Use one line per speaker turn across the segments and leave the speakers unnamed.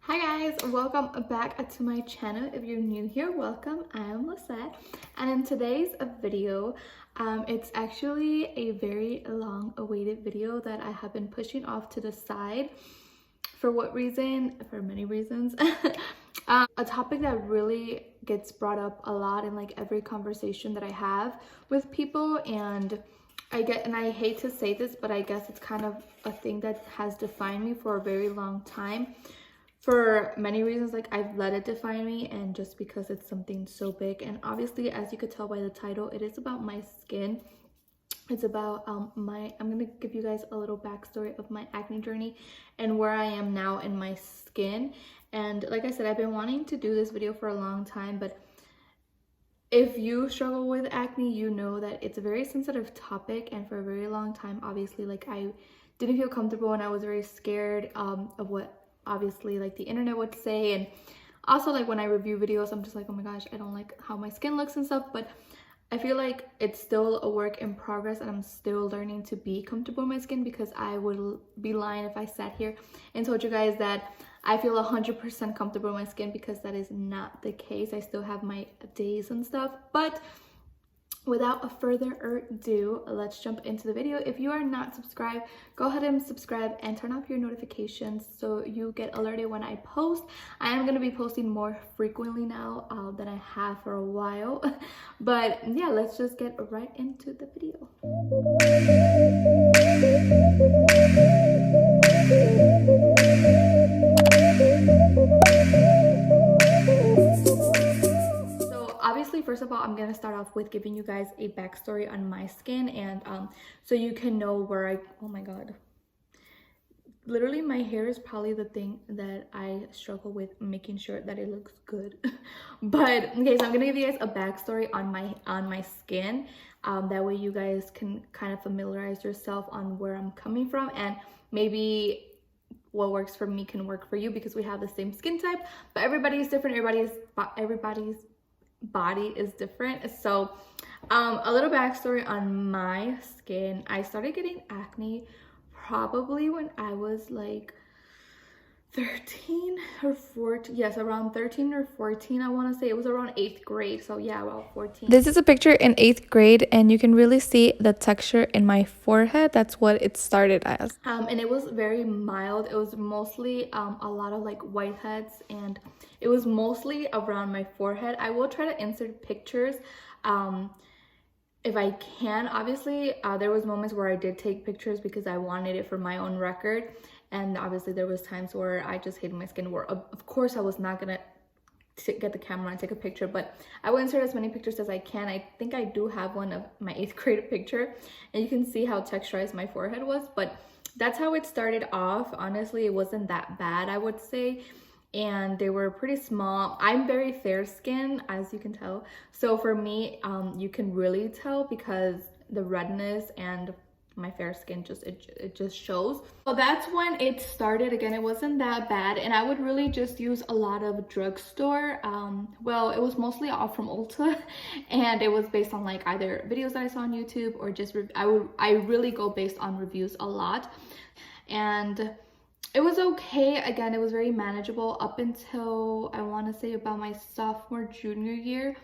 Hi guys, welcome back to my channel. If you're new here, welcome. I am Lisette, and in today's video, it's actually a very long awaited video that I have been pushing off to the side. For what reason? For many reasons. A topic that really gets brought up a lot in like every conversation that I have with people, and I hate to say this, but I guess it's kind of a thing that has defined me for a very long time. For many reasons, like I've let it define me, and just because it's something so big. And obviously, as you could tell by the title, it is about my skin. It's about I'm gonna give you guys a little backstory of my acne journey and where I am now in my skin. And like I said, I've been wanting to do this video for a long time, but if you struggle with acne, you know that it's a very sensitive topic. And for a very long time, obviously, like I didn't feel comfortable, and I was very scared of what obviously like the internet would say. And also, like when I review videos, I'm just like, oh my gosh, I don't like how my skin looks and stuff. But I feel like it's still a work in progress, and I'm still learning to be comfortable in my skin, because I would be lying if I sat here and told you guys that I feel 100% comfortable in my skin, because that is not the case. I still have my days and stuff. But without further ado, let's jump into the video. If you are not subscribed, go ahead and subscribe and turn off your notifications so you get alerted when I post. I am going to be posting more frequently now than I have for a while. But yeah, let's just get right into the video. Obviously, first of all, I'm gonna start off with giving you guys a backstory on my skin, and so you can know where oh my god, literally my hair is probably the thing that I struggle with making sure that it looks good. But okay, so I'm gonna give you guys a backstory on my skin, that way you guys can kind of familiarize yourself on where I'm coming from, and maybe what works for me can work for you, because we have the same skin type, but everybody is different. Everybody's body is different. So a little backstory on my skin. I started getting acne probably when I was like 13 or 14. Yes, around 13 or 14. I want to say it was around 8th grade. So yeah, about 14.
This is a picture in 8th grade, and you can really see the texture in my forehead. That's what it started as.
And it was very mild. It was mostly a lot of like whiteheads, and it was mostly around my forehead. I will try to insert pictures if I can. Obviously, there was moments where I did take pictures because I wanted it for my own record, and obviously there was times where I just hated my skin, where of course I was not gonna get the camera and take a picture, but I will insert as many pictures as I can. I think I do have one of my 8th grade picture, and you can see how texturized my forehead was. But that's how it started off. Honestly, it wasn't that bad, I would say, and they were pretty small. I'm very fair skinned, as you can tell, so for me, you can really tell because the redness and my fair skin it just shows. So that's when it started. Again, it wasn't that bad, and I would really just use a lot of drugstore. Well, it was mostly all from Ulta, and it was based on like either videos that I saw on YouTube, or just I really go based on reviews a lot. And it was okay. Again, it was very manageable up until I want to say about my sophomore junior year.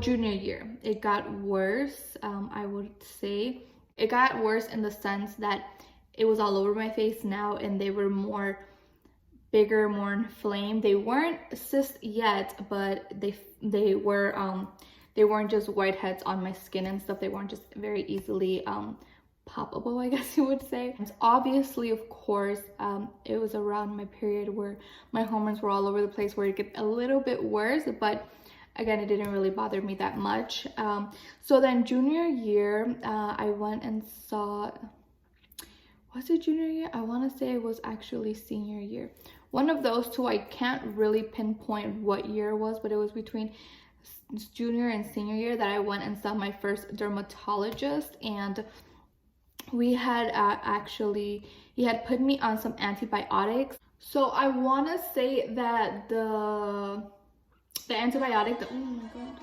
Junior year it got worse. I would say it got worse in the sense that it was all over my face now, and they were bigger, more inflamed. They weren't cysts yet, but they weren't just whiteheads on my skin and stuff. They weren't just very easily poppable, I guess you would say. And obviously, of course, it was around my period where my hormones were all over the place, where it get a little bit worse, but again, it didn't really bother me that much. So then junior year, I went and saw, was it junior year? I want to say it was actually senior year. One of those two. I can't really pinpoint what year it was, but it was between junior and senior year that I went and saw my first dermatologist. And we had he had put me on some antibiotics. So I want to say that the antibiotic, oh my god,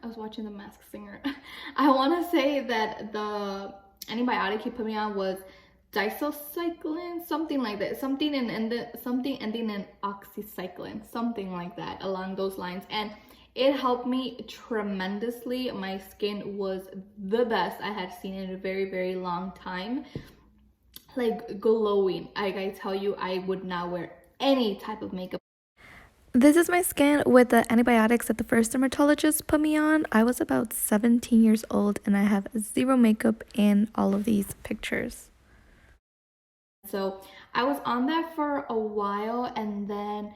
I was watching The Masked Singer. I want to say that the antibiotic he put me on was disocycline, something like that, something something ending in oxycycline, something like that, along those lines. And it helped me tremendously. My skin was the best I had seen in a very, very long time, like glowing. Like I tell you, I would not wear any type of makeup.
This is my skin with the antibiotics that the first dermatologist put me on. I was about 17 years old and I have zero makeup in all of these pictures.
So I was on that for a while, and then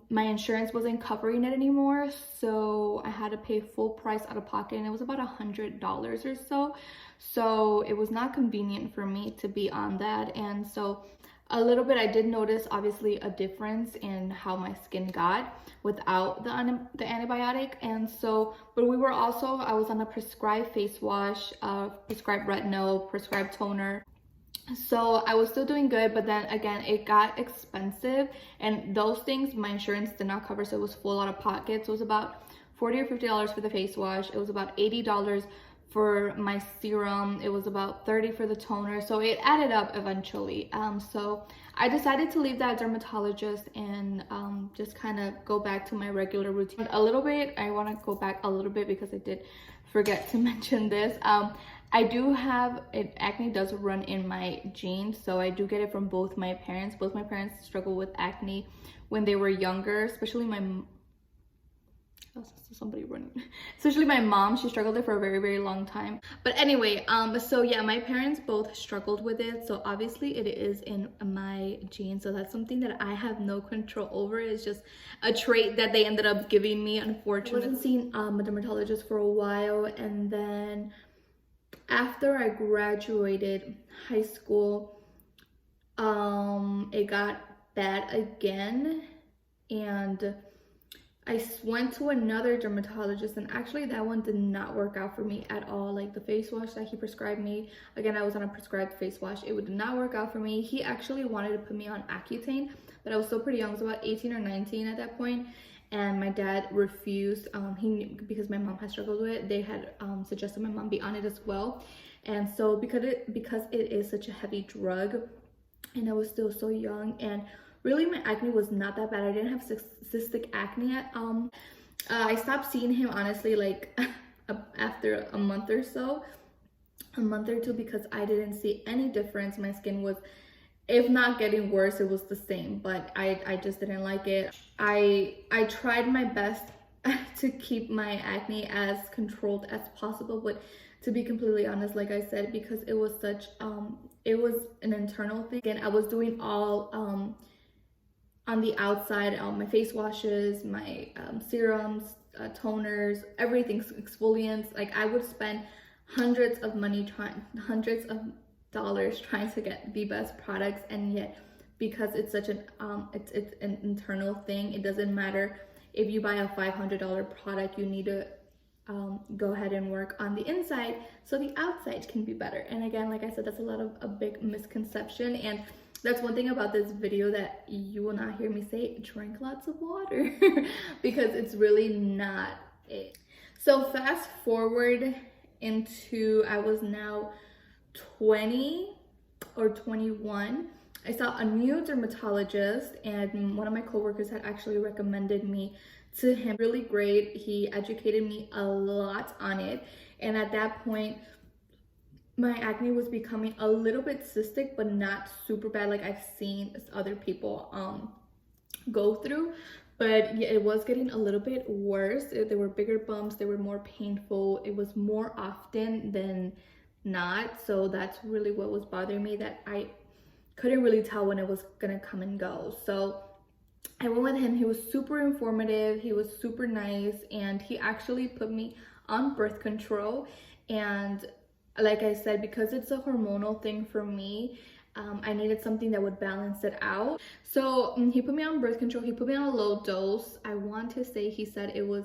my insurance wasn't covering it anymore, so I had to pay full price out of pocket, and it was about $100 or so. So it was not convenient for me to be on that. And so a little bit, I did notice obviously a difference in how my skin got without the antibiotic. And so, but we were also, I was on a prescribed face wash, prescribed retinol, prescribed toner. So I was still doing good, but then again, it got expensive, and those things my insurance did not cover, so it was full out of pocket. So it was about $40 or $50 for the face wash. It was about $80 for my serum. It was about $30 for the toner. So it added up eventually. So I decided to leave that dermatologist and just kind of go back to my regular routine a little bit. I want to go back a little bit because I did forget to mention this. I do have it, acne does run in my genes, so I do get it from both my parents. Both my parents struggled with acne when they were younger, especially somebody running, especially my mom. She struggled with it for a very, very long time. But anyway, so yeah, my parents both struggled with it, so obviously it is in my genes. So that's something that I have no control over. It's just a trait that they ended up giving me, unfortunately. I wasn't seeing a dermatologist for a while, and then after I graduated high school, it got bad again, and I went to another dermatologist, and actually that one did not work out for me at all. Like the face wash that he prescribed me, again, I was on a prescribed face wash, it did not work out for me. He actually wanted to put me on Accutane, but I was still pretty young. I was about 18 or 19 at that point, and my dad refused. He knew, because my mom had struggled with it, they had suggested my mom be on it as well. And so because it is such a heavy drug, and I was still so young, and really my acne was not that bad. I didn't have cystic acne at I stopped seeing him honestly like after a month or so, a month or two, because I didn't see any difference. My skin was, if not getting worse, it was the same, but I just didn't like it. I tried my best to keep my acne as controlled as possible, but to be completely honest, like I said, because it was such it was an internal thing, and I was doing all on the outside, my face washes, my serums, toners, everything, exfoliants. Like I would spend hundreds of dollars trying to get the best products, and yet because it's such an it's an internal thing, it doesn't matter if you buy a $500 product. You need to go ahead and work on the inside so the outside can be better. And again, like I said, that's a big misconception, and that's one thing about this video that you will not hear me say. Drink lots of water because it's really not it. So fast forward into, I was now 20 or 21. I saw a new dermatologist, and one of my coworkers had actually recommended me to him. Really great. He educated me a lot on it, and at that point my acne was becoming a little bit cystic, but not super bad like I've seen other people go through. But yeah, it was getting a little bit worse. There were bigger bumps, they were more painful, it was more often than not. So that's really what was bothering me, that I couldn't really tell when it was gonna come and go. So I went with him. He was super informative, he was super nice, and he actually put me on birth control. And like I said, because it's a hormonal thing for me, I needed something that would balance it out. So he put me on birth control. He put me on a low dose. I want to say he said it was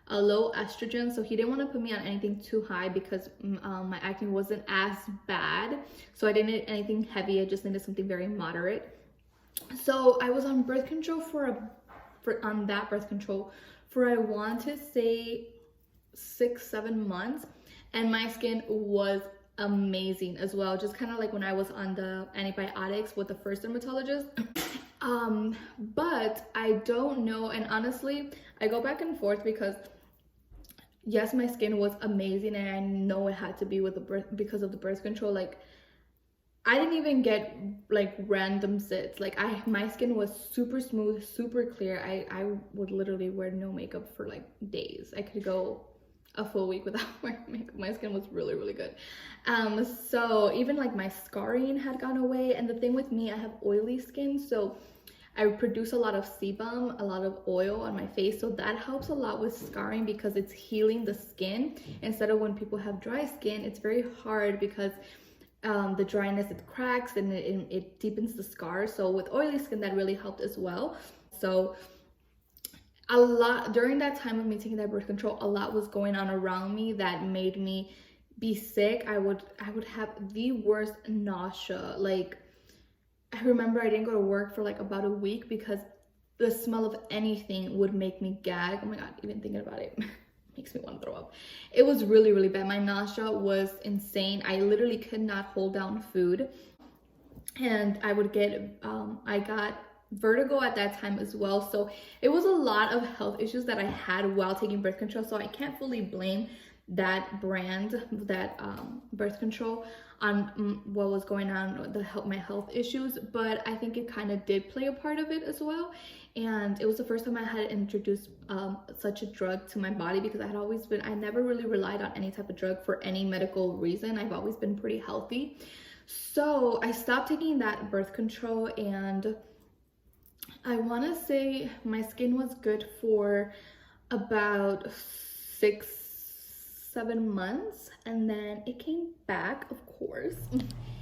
a low estrogen, so he didn't want to put me on anything too high because my acne wasn't as bad. So I didn't need anything heavy, I just needed something very moderate. So I was on birth control on that birth control for, I want to say 6-7 months, and my skin was amazing as well, just kind of like when I was on the antibiotics with the first dermatologist. But I don't know, and honestly I go back and forth because yes, my skin was amazing and I know it had to be with the birth because of the birth control. Like I didn't even get like random zits. Like my skin was super smooth, super clear. I would literally wear no makeup for like days. I could go a full week without wearing makeup. My skin was really, really good. So even like my scarring had gone away. And the thing with me, I have oily skin, so I produce a lot of sebum, a lot of oil on my face, so that helps a lot with scarring because it's healing the skin. Instead of when people have dry skin, it's very hard because the dryness, it cracks and it deepens the scar. So with oily skin, that really helped as well. So a lot during that time of me taking that birth control, a lot was going on around me that made me be sick. I would have the worst nausea. Like I remember I didn't go to work for like about a week because the smell of anything would make me gag. Oh my god, even thinking about it makes me want to throw up. It was really, really bad. My nausea was insane. I literally could not hold down food. And I would get, I got vertigo at that time as well. So it was a lot of health issues that I had while taking birth control. So I can't fully blame that brand, that birth control on what was going on, my health issues, but I think it kind of did play a part of it as well. And it was the first time I had introduced such a drug to my body because I never really relied on any type of drug for any medical reason. I've always been pretty healthy. So I stopped taking that birth control, and I want to say my skin was good for about 6-7 months, and then it came back, of course.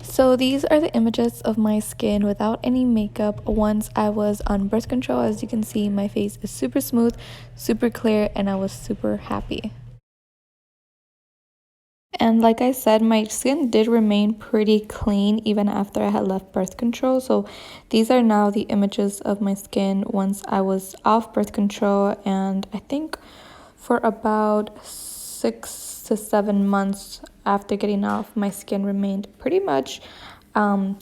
So these are the images of my skin without any makeup once I was on birth control. As you can see, my face is super smooth, super clear, and I was super happy. And like I said, my skin did remain pretty clean even after I had left birth control. So these are now the images of my skin once I was off birth control. And I think for about 6 to 7 months after getting off, my skin remained pretty much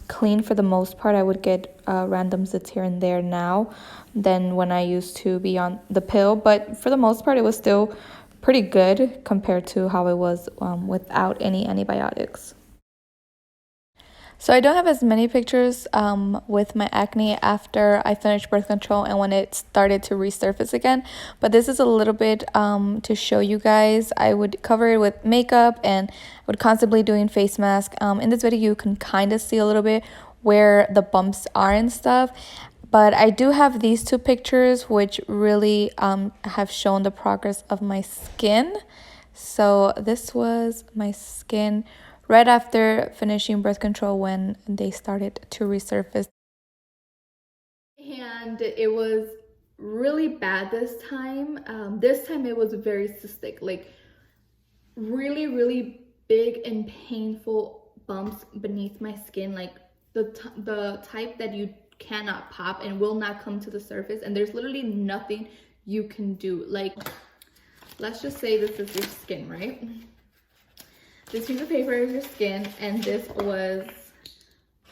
clean for the most part. I would get random zits here and there now than when I used to be on the pill. But for the most part, it was still pretty good compared to how it was without any antibiotics. So I don't have as many pictures with my acne after I finished birth control and when it started to resurface again. But this is a little bit to show you guys. I would cover it with makeup and would constantly doing face mask. In this video, you can kind of see a little bit where the bumps are and stuff. But I do have these two pictures which really have shown the progress of my skin. So this was my skin right after finishing birth control when they started to resurface.
And it was really bad this time. This time it was very cystic, like really, really big and painful bumps beneath my skin, like the type that you cannot pop and will not come to the surface, and there's literally nothing you can do. Like, let's just say this is your skin, right? This piece of paper is your skin, and this was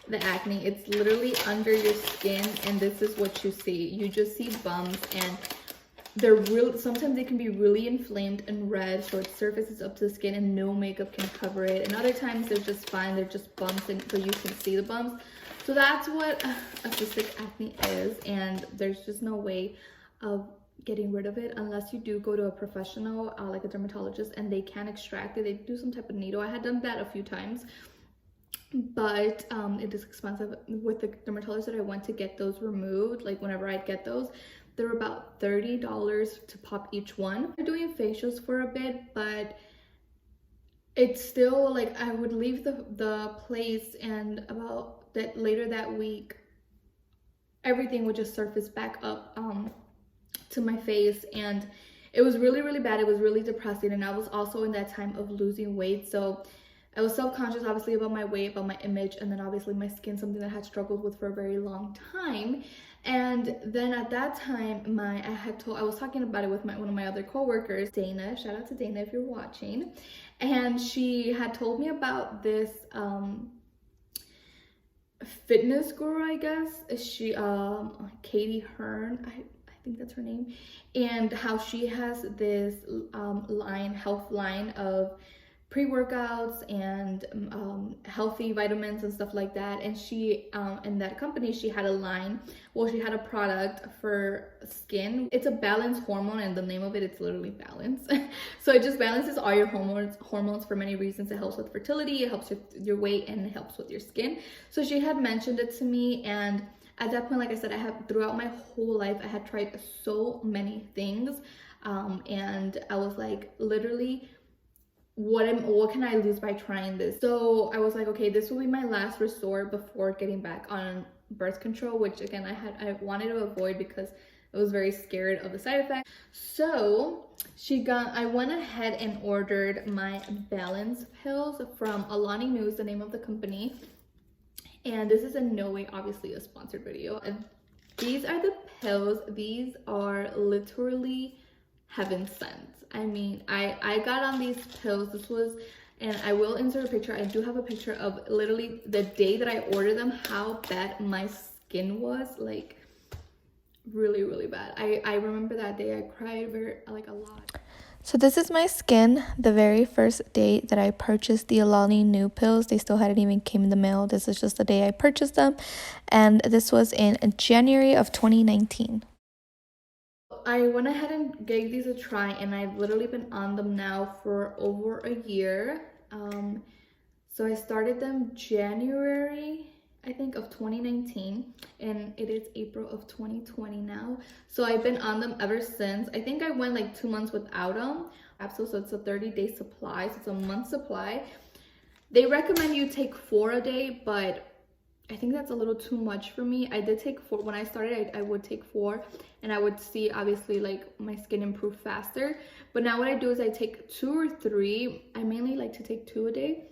the acne. It's literally under your skin, and this is what you see. You just see bumps, and they're real. Sometimes they can be really inflamed and red, so it surfaces up to the skin and no makeup can cover it. And other times they're just fine, they're just bumps, and so you can see the bumps. So that's what a cystic acne is, and there's just no way of getting rid of it unless you do go to a professional like a dermatologist, and they can extract it. They do some type of needle. I had done that a few times, but it is expensive. With the dermatologist that I went to get those removed, like whenever I'd get those, they're about $30 to pop each one. I'm doing facials for a bit, but it's still like I would leave the place, and about that later that week everything would just surface back up to my face, and it was really, really bad. It was really depressing, and I was also in that time of losing weight, so I was self-conscious obviously about my weight, about my image, and then obviously my skin, something that I had struggled with for a very long time. And then at that time, I was talking about it with one of my other coworkers, Dana. Shout out to Dana if you're watching. And she had told me about this fitness guru, I guess. She Katie Hearn, I think that's her name, and how she has this health line of pre-workouts and healthy vitamins and stuff like that. And she in that company, she had a line, well, she had a product for skin. It's a balance hormone, and the name of it, it's literally balance. So it just balances all your hormones for many reasons. It helps with fertility, it helps with your weight, and it helps with your skin. So she had mentioned it to me, and at that point, like I said, I have throughout my whole life, I had tried so many things, and I was like, literally, what can I lose by trying this? So I was like, okay, this will be my last resort before getting back on birth control, which again I wanted to avoid because I was very scared of the side effects. So I went ahead and ordered my balance pills from Alani Nu, is the name of the company. And this is in no way obviously a sponsored video. And these are the pills. These are literally heaven sent. I mean, I got on these pills. This was, and I will insert a picture. I do have a picture of literally the day that I ordered them, how bad my skin was, like really, really bad. I remember that day I cried a lot.
So this is my skin the very first day that I purchased the Alani Nu pills. They still hadn't even came in the mail. This is just the day I purchased them. And this was in January of 2019.
I went ahead and gave these a try, and I've literally been on them now for over a year. So I started them January, I think, of 2019, and it is April of 2020 now. So I've been on them ever since. I think I went like 2 months without them. So it's a 30-day supply, so it's a month supply. They recommend you take 4 a day, but I think that's a little too much for me. I did take 4 when I started. I would take 4, and I would see obviously like my skin improve faster. But now what I do is I take 2 or 3. I mainly like to take 2 a day,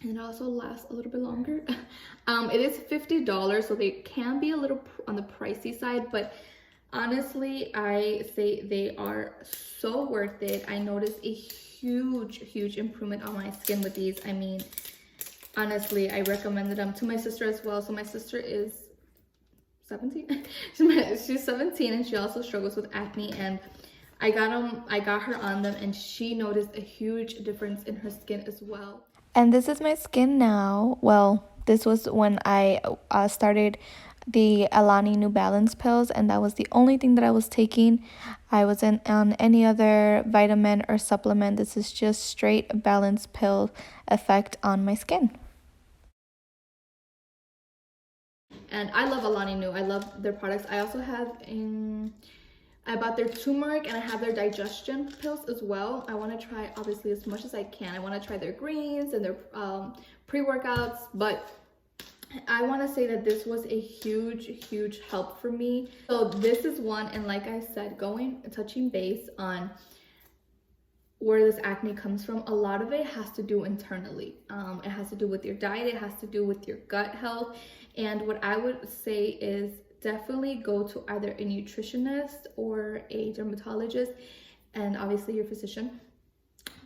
and it also lasts a little bit longer. It is $50, so they can be a little on the pricey side, but honestly, I say they are so worth it. I noticed a huge improvement on my skin with these. I mean, honestly, I recommended them to my sister as well. So my sister is 17. She's 17, and she also struggles with acne, and I got her on them, and she noticed a huge difference in her skin as well.
And this is my skin now. Well, this was when I started the Alani Nu Balance pills, and that was the only thing that I was taking. I wasn't on any other vitamin or supplement. This is just straight balance pill effect on my skin.
And I love Alani Nu. I love their products. I also have I bought their turmeric, and I have their digestion pills as well. I want to try obviously as much as I can. I want to try their greens and their pre-workouts, but I want to say that this was a huge help for me. So this is one, and like I said, touching base on where this acne comes from, a lot of it has to do internally. It has to do with your diet, it has to do with your gut health. And what I would say is definitely go to either a nutritionist or a dermatologist, and obviously your physician.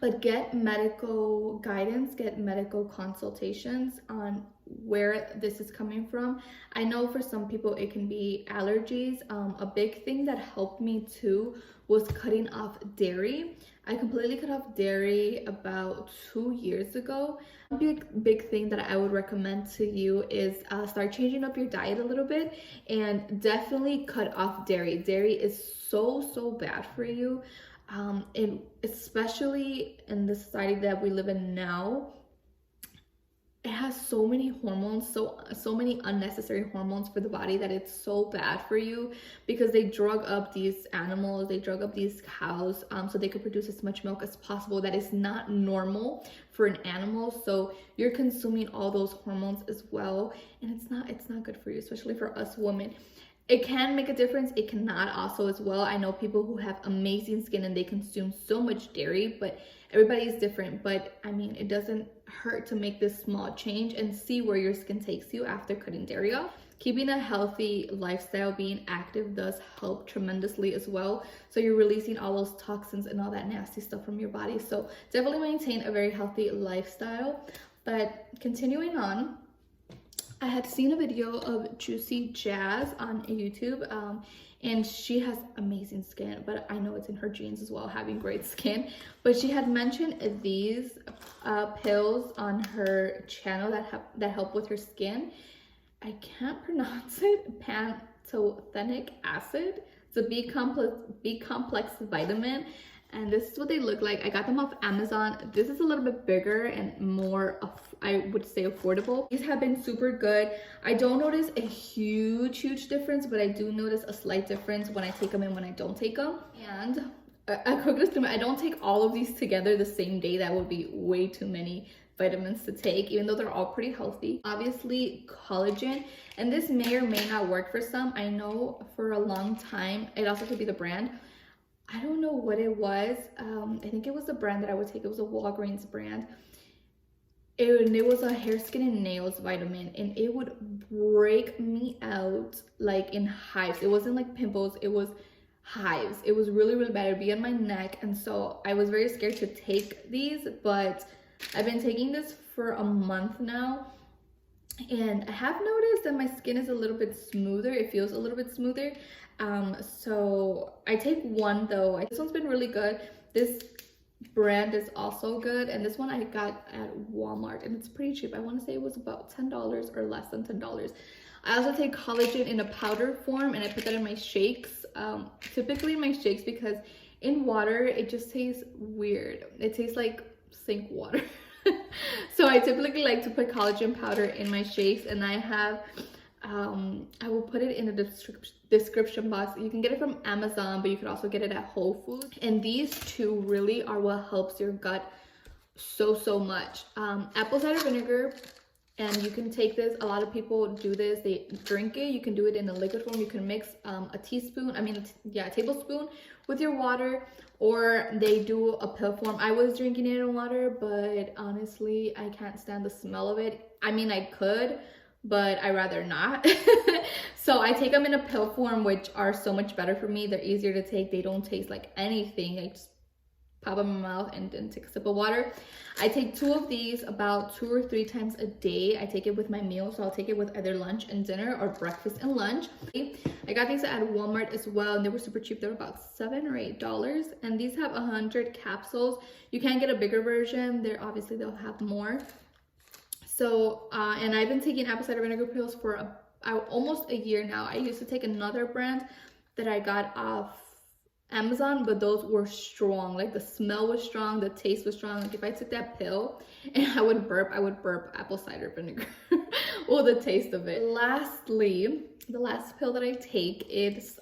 But get medical guidance, get medical consultations on where this is coming from. I know for some people it can be allergies. A big thing that helped me too was cutting off dairy. I completely cut off dairy about 2 years ago. A big thing that I would recommend to you is start changing up your diet a little bit, and definitely cut off dairy. Dairy is so bad for you. And especially in the society that we live in now, it has so many hormones, so many unnecessary hormones for the body, that it's so bad for you, because they drug up these animals, they drug up these cows, so they could produce as much milk as possible. That is not normal for an animal. So you're consuming all those hormones as well, and it's not good for you, especially for us women. It can make a difference, it cannot also as well. I know people who have amazing skin and they consume so much dairy, but everybody is different. But I mean, it doesn't hurt to make this small change and see where your skin takes you after cutting dairy off. Keeping a healthy lifestyle, being active, does help tremendously as well. So you're releasing all those toxins and all that nasty stuff from your body. So definitely maintain a very healthy lifestyle. But continuing on, I had seen a video of Juicy Jazz on YouTube, and she has amazing skin, but I know it's in her genes as well, having great skin. But she had mentioned these pills on her channel that help with her skin. I can't pronounce it. Pantothenic acid. It's a B complex vitamin. And this is what they look like. I got them off Amazon. This is a little bit bigger and more, I would say, affordable. These have been super good. I don't notice a huge difference, but I do notice a slight difference when I take them and when I don't take them. And a quick disclaimer, I don't take all of these together the same day. That would be way too many vitamins to take, even though they're all pretty healthy. Obviously, collagen, and this may or may not work for some. I know for a long time, it also could be the brand. I don't know what it was. I think it was the brand that I would take. It was a Walgreens brand. It was a hair, skin, and nails vitamin, and it would break me out like in hives. It wasn't like pimples, it was hives. It was really bad. It'd be on my neck, and so I was very scared to take these, but I've been taking this for a month now, and I have noticed that my skin is a little bit smoother. It feels a little bit smoother. So I take one though. This one's been really good. This brand is also good, and this one I got at Walmart, and it's pretty cheap. I want to say it was about $10 or less than $10. I also take collagen in a powder form, and I put that in my shakes. Typically in my shakes, because in water it just tastes weird. It tastes like sink water. So I typically like to put collagen powder in my shakes, and I have I will put it in the description box. You can get it from Amazon, but you could also get it at Whole Foods. And these two really are what helps your gut so much. Apple cider vinegar, and you can take this. A lot of people do this. They drink it. You can do it in a liquid form. You can mix a tablespoon with your water, or they do a pill form. I was drinking it in water, but honestly, I can't stand the smell of it. I mean, I could, but I rather not. So I take them in a pill form, which are so much better for me. They're easier to take. They don't taste like anything. I just pop them in my mouth and then take a sip of water. I take 2 of these about 2 or 3 times a day. I take it with my meal, so I'll take it with either lunch and dinner or breakfast and lunch. I got these at Walmart as well, and they were super cheap. They were about $7 or $8, and these have 100 capsules. You can get a bigger version. Obviously they'll have more. So and I've been taking apple cider vinegar pills for almost a year now. I used to take another brand that I got off Amazon, but those were strong. Like the smell was strong, the taste was strong. Like if I took that pill and I would burp apple cider vinegar. Well, the taste of it. Lastly, the last pill that I take is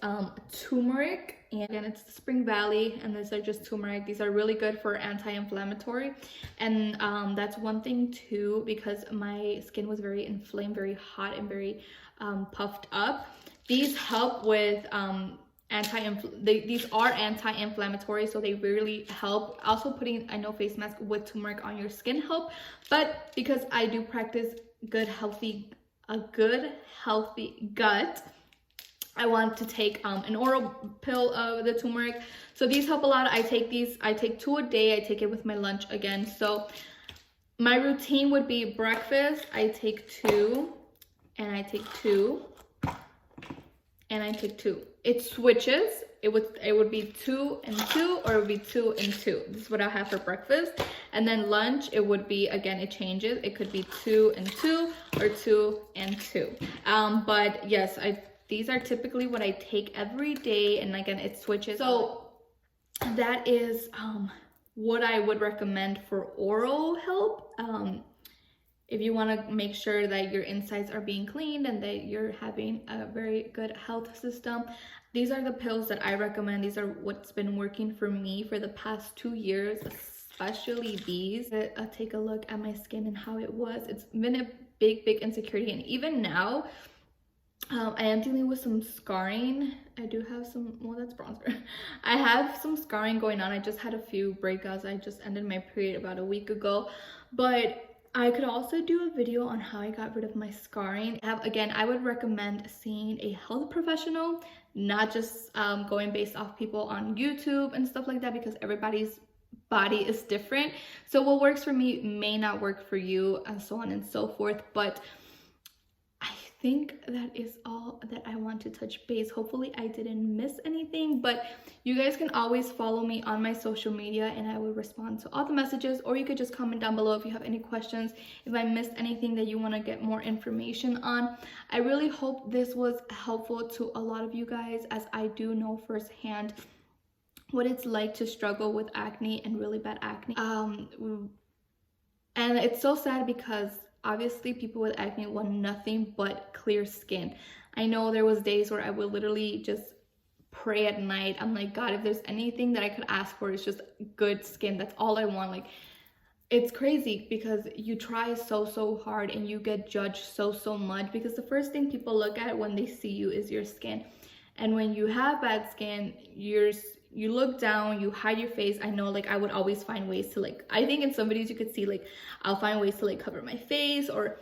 turmeric, and again, it's the Spring Valley, and these are just turmeric. These are really good for anti-inflammatory, and that's one thing too, because my skin was very inflamed, very hot, and very puffed up. These help with these are anti-inflammatory, so they really help. Also putting, I know, face mask with turmeric on your skin help, but because I do practice a good healthy gut, I want to take an oral pill of the turmeric. So these help a lot. I take 2 a day. I take it with my lunch again. So my routine would be breakfast, I take 2, and I take 2, and I take 2. It switches. It would be 2 and 2, or it would be 2 and 2. This is what I have for breakfast. And then lunch, it would be, again, it changes. It could be 2 and 2 or 2 and 2. But yes, these are typically what I take every day, and again, it switches. So that is what I would recommend for oral help. If you want to make sure that your insides are being cleaned and that you're having a very good health system, these are the pills that I recommend. These are what's been working for me for the past 2 years, especially these. I'll take a look at my skin and how it was. It's been a big insecurity, and even now, I am dealing with some scarring. I do have some, well, that's bronzer. I have some scarring going on. I just had a few breakouts. I just ended my period about a week ago. But I could also do a video on how I got rid of my scarring. Again, I would recommend seeing a health professional, not just going based off people on YouTube and stuff like that, because everybody's body is different. So what works for me may not work for you, and so on and so forth. But I think that is all that I want to touch base. Hopefully I didn't miss anything, but you guys can always follow me on my social media and I will respond to all the messages, or you could just comment down below if you have any questions, if I missed anything that you want to get more information on. I really hope this was helpful to a lot of you guys, as I do know firsthand what it's like to struggle with acne and really bad acne. And it's so sad because obviously people with acne want nothing but clear skin. I know there was days where I would literally just pray at night. I'm like, God, if there's anything that I could ask for, it's just good skin. That's all I want. Like, it's crazy because you try so hard and you get judged so much, because the first thing people look at when they see you is your skin. And when you have bad skin, you look down, you hide your face. I know, like, I would always find ways to, like, I think in some videos you could see, like, I'll find ways to, like, cover my face, or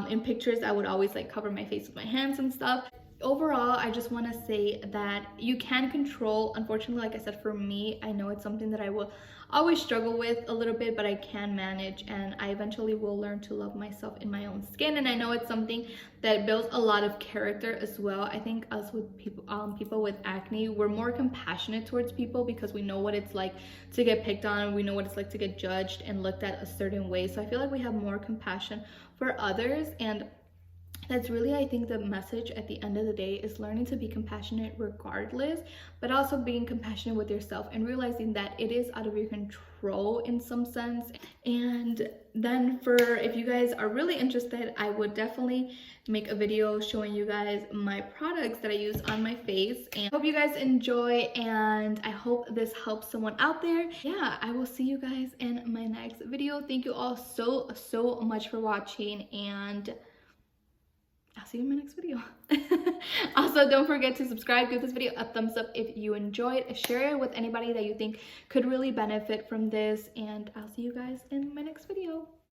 in pictures I would always, like, cover my face with my hands and stuff. Overall, I just want to say that you can control. Unfortunately, like I said, for me, I know it's something that I will always struggle with a little bit, but I can manage, and I eventually will learn to love myself in my own skin. And I know it's something that builds a lot of character as well. I think us with people with acne, we're more compassionate towards people because we know what it's like to get picked on. We know what it's like to get judged and looked at a certain way. So I feel like we have more compassion for others, and that's really, I think, the message at the end of the day, is learning to be compassionate regardless, but also being compassionate with yourself and realizing that it is out of your control in some sense. And then if you guys are really interested, I would definitely make a video showing you guys my products that I use on my face. And I hope you guys enjoy, and I hope this helps someone out there. Yeah, I will see you guys in my next video. Thank you all so much for watching, and I'll see you in my next video. Also, don't forget to subscribe, give this video a thumbs up if you enjoyed, share it with anybody that you think could really benefit from this, and I'll see you guys in my next video.